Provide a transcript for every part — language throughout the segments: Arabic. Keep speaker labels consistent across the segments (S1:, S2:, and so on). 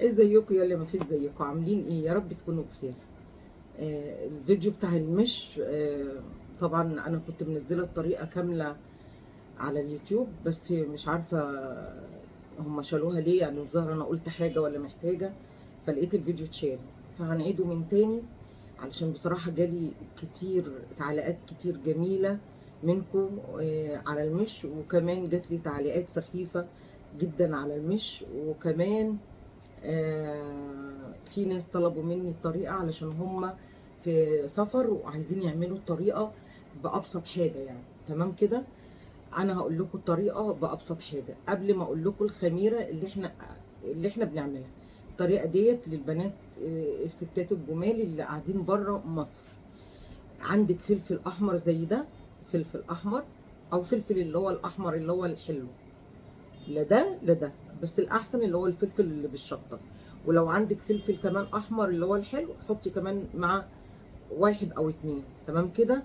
S1: ازيكم يا اللي ما فيش زيكم، عاملين ايه؟ يا رب تكونوا بخير. الفيديو بتاع المش طبعا انا كنت منزله الطريقه كامله على اليوتيوب، بس مش عارفه هم شالوها ليه. يعني الظاهر انا قلت حاجه ولا محتاجه، فلقيت الفيديو اتشال، فهنعيده من تاني علشان بصراحه جالي كتير تعليقات كتير جميله منكم على المش، وكمان جات لي تعليقات سخيفه جدا على المش، وكمان في ناس طلبوا مني الطريقة علشان هم في سفر وعايزين يعملوا الطريقة بأبسط حاجة. يعني تمام كده، أنا هقول لكم الطريقة بأبسط حاجة قبل ما أقول لكم الخميرة اللي احنا بنعملها. الطريقة ديت للبنات الستات الجمال اللي قاعدين بره مصر. عندك فلفل أحمر زي ده، فلفل أحمر أو فلفل اللي هو الأحمر اللي هو الحلو، لا ده لا ده، بس الاحسن اللي هو الفلفل اللي بالشطه. ولو عندك فلفل كمان احمر اللي هو الحلو، حطي كمان مع واحد او اتنين. تمام كده.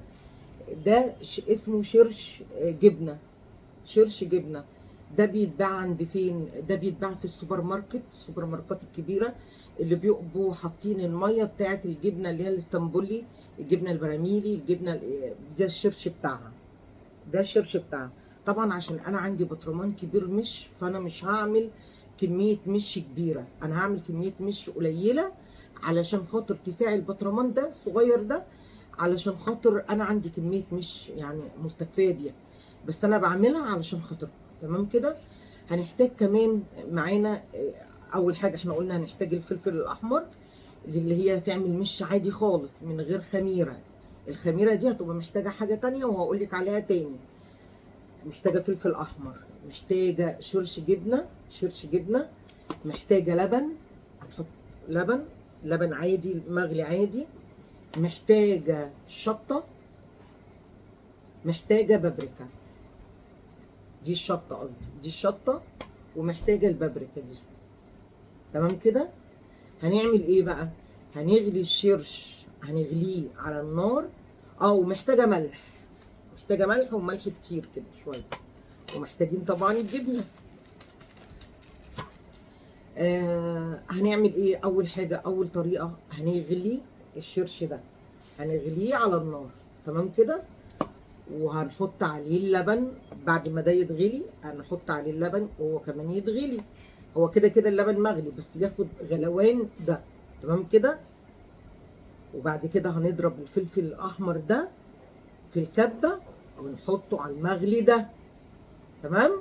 S1: ده اسمه شرش جبنه، شرش جبنه. ده بيتباع عند فين؟ ده بيتباع في السوبر ماركت، السوبر ماركات الكبيره اللي بيبقوا حاطين الميه بتاعه الجبنه اللي هي الاسطنبولي، الجبنه البراميلي، الجبنه ده الشرش بتاعها، ده الشرش بتاعها. طبعا عشان انا عندي بطرمان كبير مش، فانا مش هعمل كميه مش كبيره، انا هعمل كميه مش قليله علشان خاطر تساعي البطرمان ده الصغير ده، علشان خاطر انا عندي كميه مش يعني مستكفيه بيها، بس انا بعملها علشان خاطركم. تمام كده. هنحتاج كمان معانا اول حاجه احنا قلنا هنحتاج الفلفل الاحمر اللي هي تعمل مش عادي خالص من غير خميره. الخميره دي هتبقى محتاجه حاجه تانية وهقول لك عليها تاني. محتاجه فلفل احمر، محتاجه شرش جبنه، شرش جبنه، محتاجه لبن، هنحط لبن، لبن عادي مغلي عادي، محتاجه شطه، محتاجه بابريكا. دي الشطه قصدي، دي الشطه، ومحتاجه البابريكا دي. تمام كده. هنعمل ايه بقى؟ هنغلي الشرش، هنغليه على النار. ومحتاجه ملح، محتاجه ملح وملح كتير كده شويه، ومحتاجين طبعا الجبنه. هنعمل ايه؟ اول حاجه، اول طريقه، هنغلي الشرش ده، هنغليه على النار. تمام كده. وهنحط عليه اللبن بعد ما ده يتغلي، هنحط عليه اللبن وهو كمان يتغلي. هو كده كده اللبن مغلي بس ياخد غلوان ده. تمام كده. وبعد كده هنضرب الفلفل الاحمر ده في الكبه ونحطه على المغلي ده. تمام.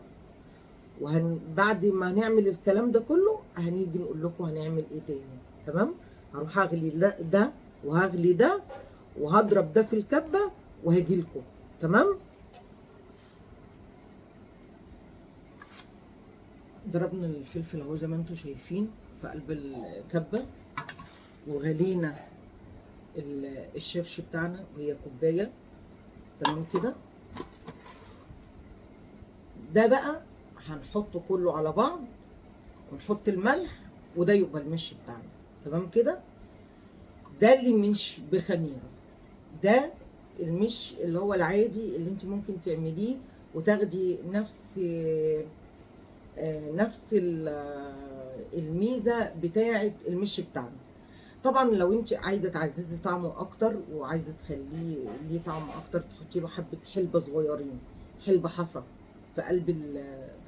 S1: بعد ما هنعمل الكلام ده كله هنيجي نقول لكم هنعمل ايه تاني. تمام. هروح اغلي ده وهغلي ده وهضرب ده في الكبه وهاجي لكم. تمام. ضربنا الفلفل اهو زي ما انتم شايفين في قلب الكبه، وغلينا الشرش بتاعنا وهي كوبايه. تمام كده. ده بقى هنحطه كله على بعض ونحط الملح، وده يبقى المش بتاعنا. تمام كده. ده اللي مش بخميره، ده المش اللي هو العادي اللي انت ممكن تعمليه وتاخدي نفس الميزه بتاعه المش بتاعنا. طبعا لو انت عايزه تعززي طعمه اكتر وعايزه تخليه ليه طعم اكتر، تحطي له حبه حلبه صغيرين، حلبه حصى في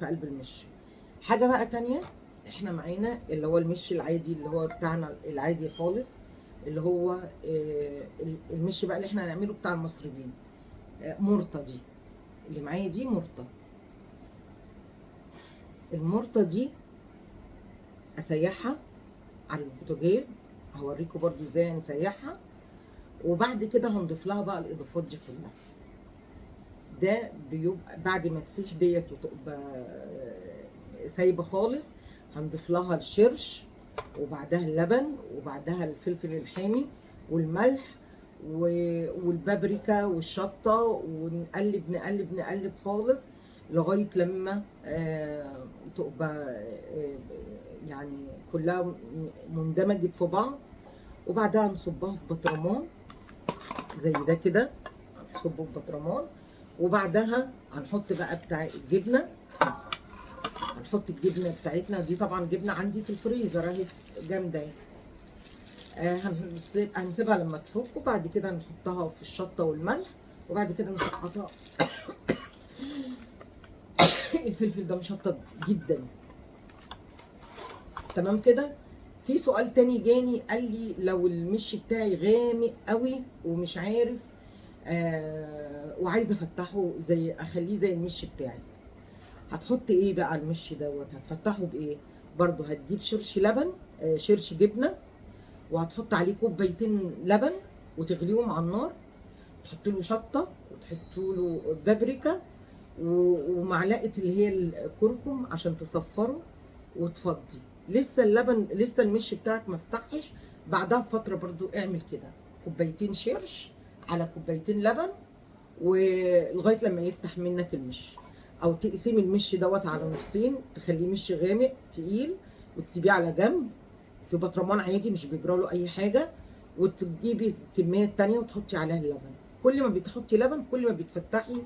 S1: قلب المش. حاجه بقى تانية، احنا معانا اللي هو المش العادي اللي هو بتاعنا العادي خالص، اللي هو المش بقى اللي احنا هنعمله بتاع المصريين. مرطه دي اللي معايا، دي مرطه. المرطه دي اسيحها على البوتاجاز، هوريكم برضو ازاي نسيحها، وبعد كده هنضيف لها بقى الاضافات دي كلها. ده بيبقى بعد ما تسيح ديت وتبقى سايبه خالص، هنضيف لها الشرش وبعدها اللبن وبعدها الفلفل الحامي والملح والبابريكا والشطه، ونقلب نقلب نقلب خالص لغايه لما تبقى يعني كلها مندمجت في بعض. وبعدها نصبها في بطرمان زي ده كده، هنصبه في بطرمان. وبعدها هنحط بقى بتاع الجبنه، هنحط الجبنه بتاعتنا دي. طبعا جبنه عندي في الفريزر اهي جامده اهي. هنسيبها لما تفك، وبعد كده نحطها في الشطه والملح، وبعد كده نسقطها. الفلفل ده مشطب جدا. تمام كده. في سؤال تاني جاني قال لي لو المش بتاعي غامق قوي ومش عارف وعايزه افتحه زي اخليه زي المش بتاعي، هتحط ايه بقى المش دوت؟ هتفتحه بايه؟ برضو هتجيب شرش لبن، شرش جبنه، وهتحط عليه كوبايتين لبن وتغليهم على النار، تحط له شطه وتحط له بابريكا ومعلقه اللي هي الكركم عشان تصفره وتفضي. لسه اللبن لسه المش بتاعك ما فتحش، بعدها بفتره برضو اعمل كده، كوبايتين شرش على كوبايتين لبن، ولغايه لما يفتح منك المش. او تقسمي المش دوت على نصين، تخليه مش غامق تقيل وتسيبيه على جنب في بطرمان عادي مش بيجرى له اي حاجه، وتجيبي كميه تانية وتحطي عليها اللبن. كل ما بتحطي لبن كل ما بتفتحي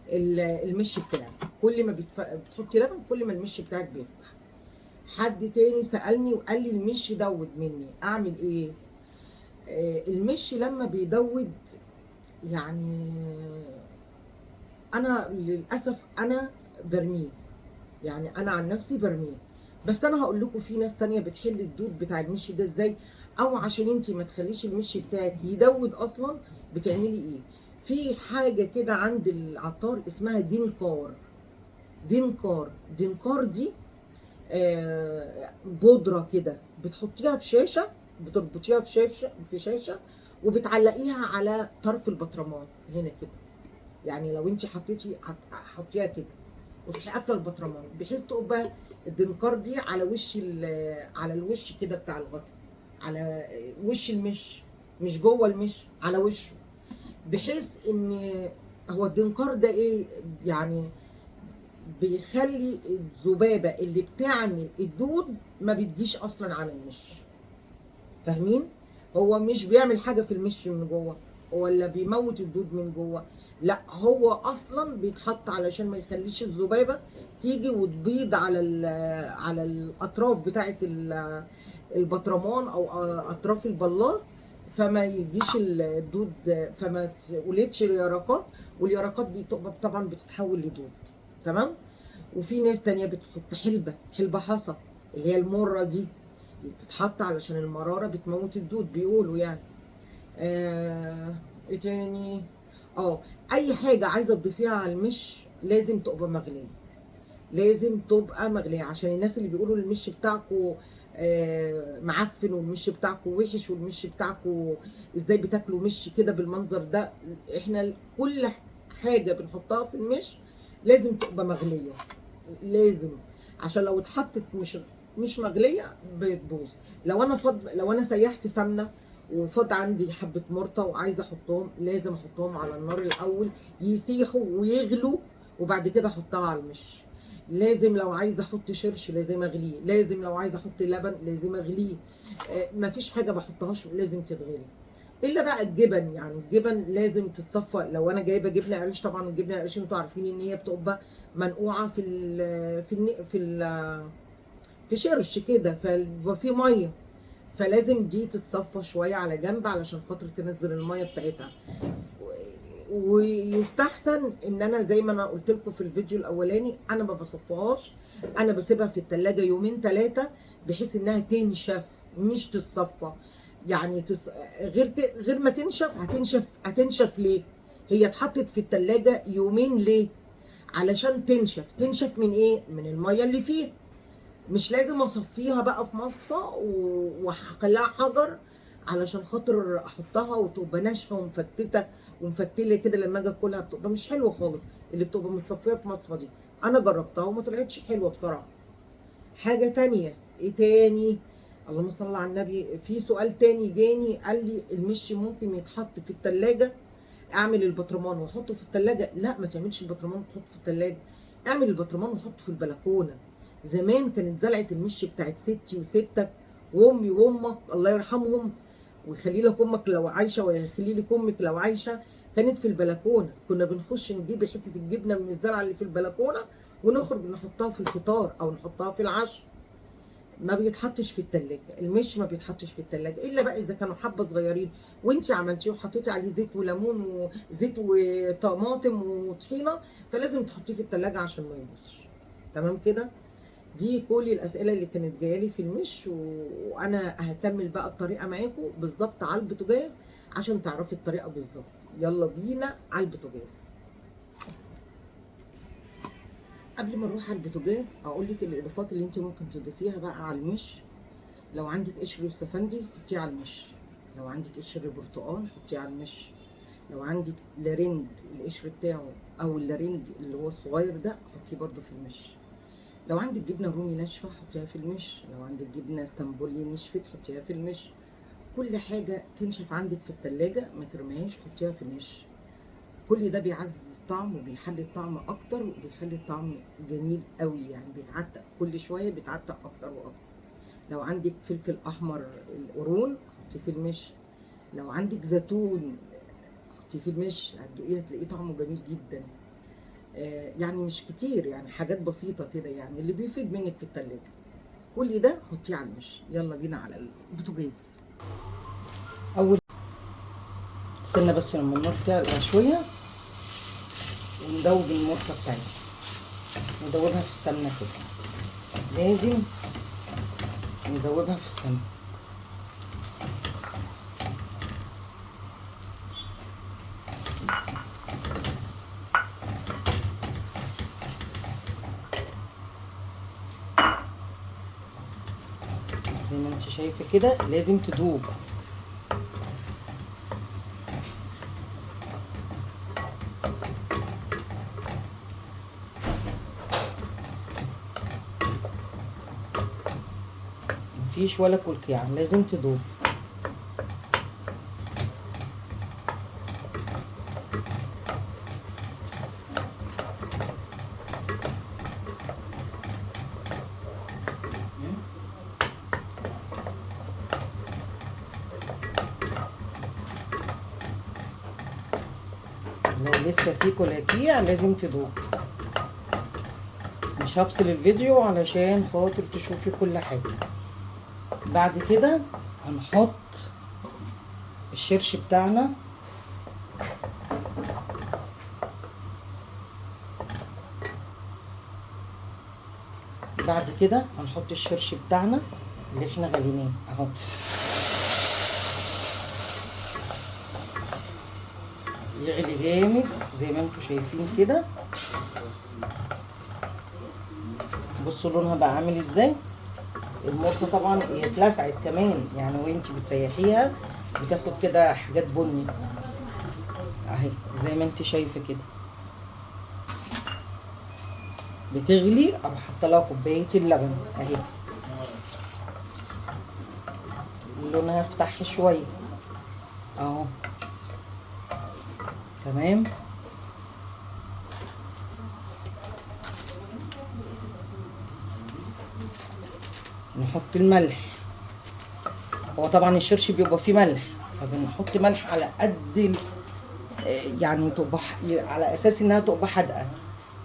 S1: المش بتاعك، كل ما بتحطي لبن كل ما المش بتاعك بيفتح. حد تاني سألني وقال لي المش دود مني اعمل ايه؟ المش لما بيدود يعني انا للاسف انا برميه، يعني انا عن نفسي برميه. بس انا هقول لكم في ناس تانية بتحل الدود بتاع المش ده ازاي، او عشان انتي ما تخليش المش بتاعك يدود اصلا بتعملي ايه. في حاجه كده عند العطار اسمها دينكار. دينكار دي بودره كده بتحطيها في شاشه، بتربطيها في شاشه وبتعلقيها على طرف البطرمان هنا كده. يعني لو انت حطيها كده وتروحي قافله البطرمان، بحيث تبقى الدنكار دي على وش على الوش كده بتاع الغطا، على وش المش، مش جوه المش، على وشه. بحيث ان هو الدنكار ده ايه يعني، بيخلي الذبابه اللي بتعمل الدود ما بتجيش اصلا على المش. فاهمين؟ هو مش بيعمل حاجه في المش من جوه ولا بيموت الدود من جوه، لا هو اصلا بيتحط علشان ما يخليش الذبابه تيجي وتبيض على الاطراف بتاعه البطرمان او اطراف البلاص، فما يجيش الدود، فما تولدش اليرقات، واليرقات دي طبعا بتتحول لدود. تمام. وفي ناس تانية بتحط حلبة حصى اللي هي المرة دي، بتتحط علشان المرارة بتموت الدود بيقولوا يعني. ايه تاني؟ اي حاجة عايزة تضيفيها على المش لازم تبقى مغلية، لازم تبقى مغلية، عشان الناس اللي بيقولوا المش بتاعكو معفن والمش بتاعكو وحش والمش بتاعكو ازاي بتاكلوا مش كده بالمنظر ده. احنا كل حاجة بنحطها في المش لازم تبقى مغلية، لازم، عشان لو اتحطت مش مغليه بتبوظ. لو انا سيحت سمنه وفض عندي حبه مرطه وعايزه احطهم، لازم احطهم على النار الاول يسيحوا ويغلوا، وبعد كده احطها على المش. لازم لو عايزه احط شرش لازم اغليه، لازم لو عايزه احط لبن لازم اغليه. مفيش حاجه بحطهاش لازم تتغلي الا بقى الجبن. يعني الجبن لازم تتصفى. لو انا جايبه جبنه قريش، طبعا الجبنه القريش انتوا عارفين ان هي بتبقى منقوعه في شرش كده، فبيبقى في ميه، فلازم دي تتصفى شويه على جنب علشان خاطر تنزل الميه بتاعتها. ويستحسن ان انا زي ما انا قلت لكم في الفيديو الاولاني، انا ما بصفوهاش، انا بسيبها في التلاجة يومين 3 بحيث انها تنشف مش تتصفى. يعني غير ما تنشف، هتنشف ليه؟ هي اتحطت في التلاجة يومين ليه؟ علشان تنشف من ايه؟ من الميه اللي فيها. مش لازم اصفيها بقى في مصفى واخليها حجر علشان خاطر احطها وتبقى ناشفه ومفتته ومفتله كده، لما اجي اكلها بتبقى مش حلوه خالص. اللي بتبقى متصفيه في مصفى دي انا جربتها وما طلعتش حلوه بصراحه. حاجه تانية، ايه تاني؟ اللهم صل على النبي. في سؤال تاني جاني قال لي المش ممكن يتحط في التلاجة؟ اعمل البطرمان واحطه في التلاجة؟ لا، ما تعملش البطرمان وتحطه في التلاجة، اعمل البطرمان وحطه في البلكونه. زمان كانت زلعه المش بتاعت ستي وستك وامي وامك الله يرحمهم، ويخلي لك امك لو عايشه ويخلي لك امك لو عايشه، كانت في البلكونه. كنا بنخش نجيب حته الجبنه من الزرعه اللي في البلكونه ونخرج نحطها في الفطار او نحطها في العشاء. ما بيتحطش في التلاجة، المش ما بيتحطش في التلاجة الا بقى اذا كانوا حبه صغيرين وانت عملتيه وحطيتي عليه زيت وليمون وزيت وطماطم وطحينه، فلازم تحطيه في التلاجة عشان ما يبوظش. تمام كده. دي كل الاسئله اللي كانت جايه لي في المش، وانا هكمل بقى الطريقه معاكم بالظبط على البوتاجاز عشان تعرفي الطريقه بالظبط. يلا بينا على البوتاجاز. قبل ما نروح على البوتاجاز اقول لك الاضافات اللي انت ممكن تضيفيها بقى على المش. لو عندك قشر يوسفندي حطيه على المش، لو عندك قشر برتقال حطيه على المش، لو عندك لارنج القشر بتاعه او اللارنج اللي هو الصغير ده حطيه برده في المش، لو عندك جبنه رومي ناشفه حطيها في المش، لو عندك جبنه اسطنبولي نشفت حطيها في المش. كل حاجه تنشف عندك في التلاجة ما ترميهاش، حطيها في المش. كل ده بيعزز الطعم وبيخلي الطعم اكتر وبيخلي الطعم جميل قوي، يعني بيتعتق كل شويه، بيتعتق اكتر واكتر. لو عندك فلفل احمر القرون حطيه في المش، لو عندك زيتون حطيه في المش، هتدوقيه هتلاقيه طعمه جميل جدا. يعني مش كتير، يعني حاجات بسيطه كده يعني اللي بيفيد منك في التلاجة. كل ده حطيه على المش. يلا بينا على البوتاجاز. اول استنى بس لما النار تعلى شويه وندوب المرقه بتاعتنا، ندوبها في السمنه كده، لازم ندوبها في السمنه. زي ما انت شايفه كده لازم تدوب. مفيش ولا كلكيع، لازم تدوب. لو لسه في كلاكيع لازم تدوب. مش هفصل الفيديو علشان خاطر تشوفي كل حاجة. بعد كده هنحط الشرش بتاعنا، بعد كده هنحط الشرش بتاعنا اللي احنا غليناه اهو. يغلي جامد زي ما انتوا شايفين كده. بصوا لونها بقى عامل ازاي. المرقه طبعا هي اتلسعت كمان يعني، وانتي بتسيحيها بتاخد كده حاجات بني اهي زي ما انتي شايفه كده. بتغلي اروح حاطه لها كوبايه اللبن اهي، لونها افتح شويه اهو. تمام. نحط الملح. هو طبعا الشرش بيبقى فيه ملح، فبنحط ملح على قد يعني تبقى على اساس انها تبقى حادقه،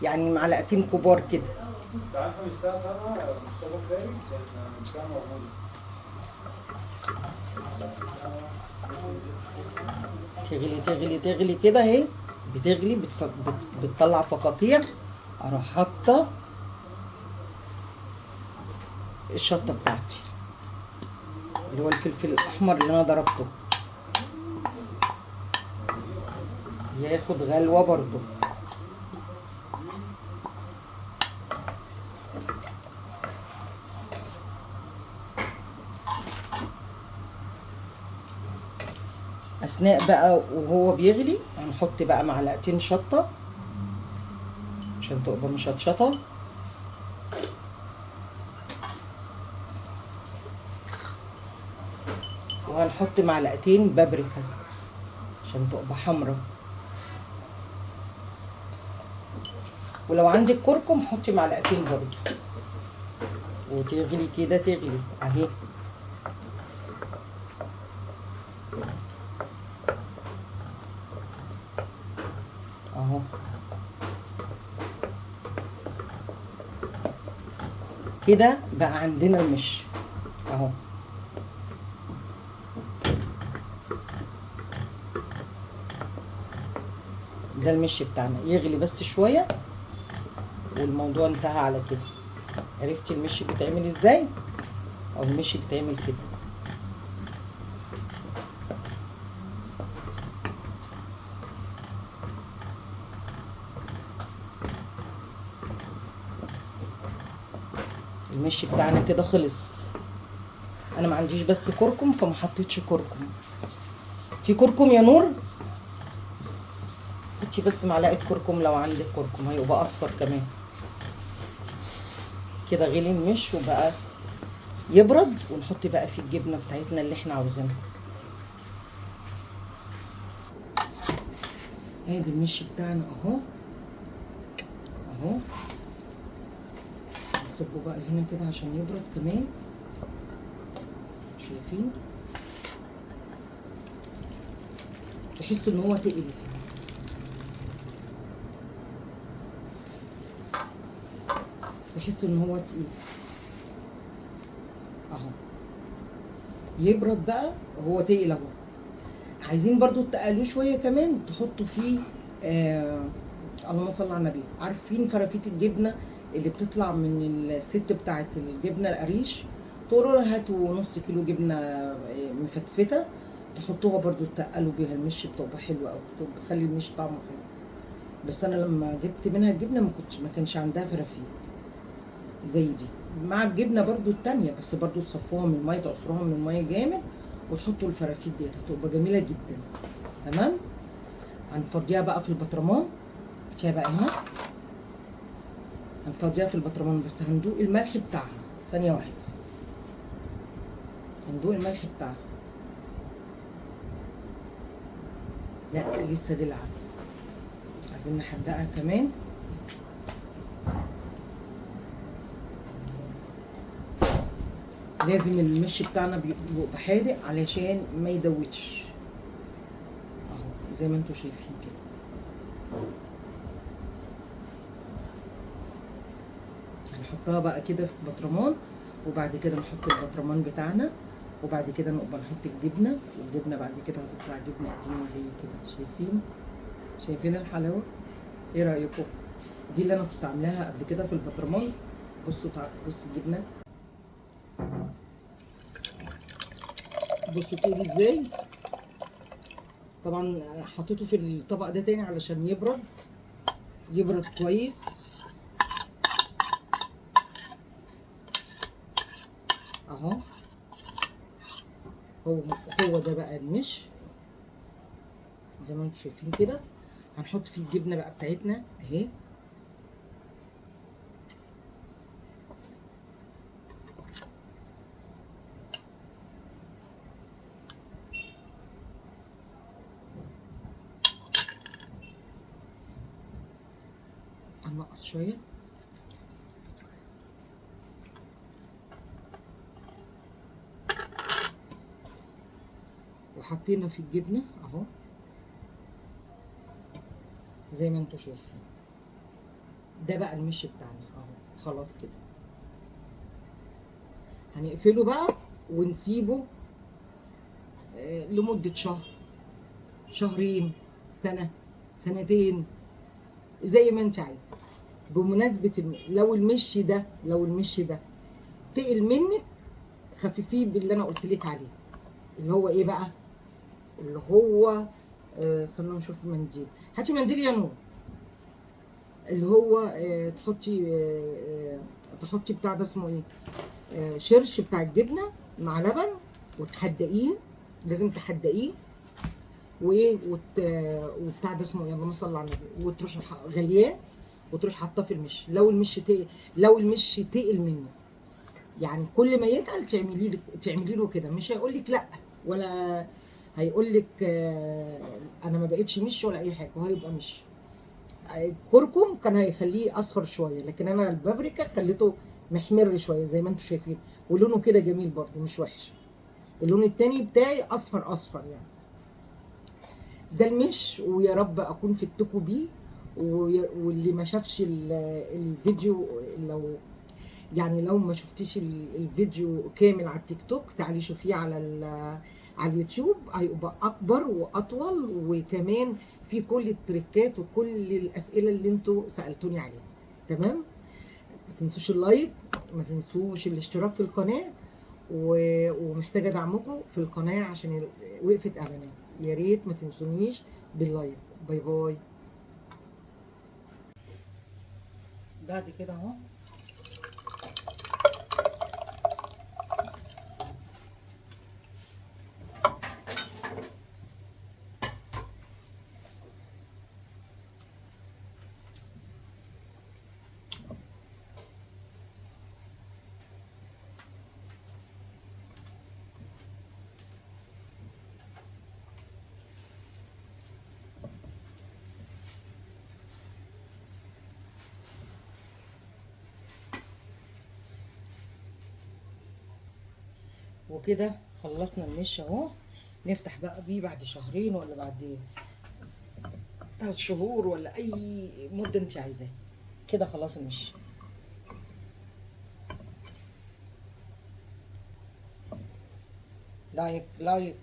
S1: يعني معلقتين كبار كده.
S2: انت عارفه من الساعه 7 مصطفى خارج كان موجود.
S1: تغلي تغلي تغلي كده اهي، بتغلي بتطلع فقاقيع. اروح حاطه الشطه بتاعتي اللي هو الفلفل الاحمر اللي انا ضربته، ياخد غلوه برضو. اثناء بقى وهو بيغلي هنحط بقى معلقتين شطه عشان تبقى مشطشطه، وهنحط معلقتين بابريكا عشان تبقى حمرا، ولو عندك كركم حطي معلقتين برضو. وتغلي كده تغلي اهي اهو. كده بقى عندنا المش اهو. ده المش بتاعنا، يغلي بس شويه والموضوع انتهى على كده. عرفتي المش بيتعمل ازاي؟ او المش بيتعمل كده. المش بتاعنا كده خلص. انا ما عنديش بس كركم فما حطيتش كركم. في كركم يا نور؟ حطي بس معلقه كركم لو عندك كركم، هيبقى اصفر كمان. كده غلي المش وبقى يبرد، ونحط بقى في الجبنه بتاعتنا اللي احنا عاوزينها. ادي المش بتاعنا اهو اهو. نصبه بقى هنا كده عشان يبرد كمان. شايفين؟ تحسوا ان هو تقل. تحسوا ان هو تقيل اهو. يبرد بقى، هو تقل اهو. عايزين برضو تقلوه شويه كمان، تحطوا فيه اللهم صل على النبي. عارفين فرافيت الجبنه اللي بتطلع من الست بتاعت الجبنه القريش؟ تقولوا لها هاتوا نص كيلو جبنه مفتفته، تحطوها برضو تقلوا بيها المش، بتبقى حلوه قوي، بتخلي المش طعمه حلو. بس انا لما جبت منها الجبنه ما كانش عندها فرافيت زي دي. مع الجبنه برضو التانية، بس برضو تصفوها من الميه، تعصروها من الميه جامد وتحطوا الفرافيت ديت، هتبقى جميله جدا. تمام. هنفضيها بقى في البطرمان. هاتيها بقى هنا. هنفضيها في البطرمان، بس هندوق الملح بتاعها. ثانيه واحده، هندوق الملح بتاعها. لا لسه دلعه، عايزين نحدقها كمان. لازم المش بتاعنا بيبقى حادق علشان ما يدوتش اهو، زي ما انتم شايفين كده. هنحطها بقى كده في بطرمان، وبعد كده نحط البطرمان بتاعنا، وبعد كده نبقى نحط الجبنه، والجبنه بعد كده هتطلع جبنه قديمه زي كده. شايفين؟ شايفين الحلاوه؟ ايه رايكم؟ دي اللي انا كنت عاملاها قبل كده في البطرمان. بصوا بصوا الجبنه، بصوا تقلي ازاي. طبعا حطيته في الطبق ده تاني علشان يبرد كويس اهو. هو ده بقى المش زي ما انتم شايفين كده. هنحط فيه الجبنه بقى بتاعتنا اهي. هنقص شويه وحطينا في الجبنه اهو زي ما انتم شايفين. ده بقى المش بتاعنا اهو. خلاص كده هنقفله بقى ونسيبه لمده شهر، شهرين، سنه، سنتين، زي ما انت عايزه. بمناسبه لو المش ده تقل منك، خففيه باللي انا قلت لك عليه. اللي هو ايه بقى؟ اللي هو استنى نشوف المنديل. هاتي منديل يا نور. اللي هو تحطي بتاع ده اسمه ايه، شرش بتاع الجبنه مع لبن، وتحدقيه. لازم تحدقيه. وايه وبتاع ده اسمه ايه، اللهم صل على النبي. وتروحي غلياه وتروحي حاطاه في المش. لو المش تقل منك، يعني كل ما يتقل تعملي له كده. مش هيقول لك لا، ولا هيقول لك انا ما بقتش مش ولا اي حاجه، وهيبقى مش. الكركم كان هيخليه اصفر شويه، لكن انا البابريكا خليته محمر شويه زي ما انتم شايفين، ولونه كده جميل برده مش وحش. اللون التاني بتاعي اصفر اصفر يعني. ده المش، ويا رب اكون فدتكم بيه. واللي ما شافش الفيديو، لو يعني لو ما شفتيش الفيديو كامل على التيك توك تعالي شوفيه على على اليوتيوب، هيبقى اكبر واطول، وكمان في كل التريكات وكل الاسئله اللي انتوا سالتوني عليها. تمام. ما تنسوش اللايك، ما تنسوش الاشتراك في القناه، ومحتاجه دعمكم في القناه عشان وقفت اعلانات. يا ريت ما تنسونيش باللايك. باي باي. بعد كده اهو وكده خلصنا المش اهو. نفتح بقى بيه بعد شهرين ولا بعد 3 شهور ولا اي مده انت عايزاها. كده خلاص المش. لايك لايك.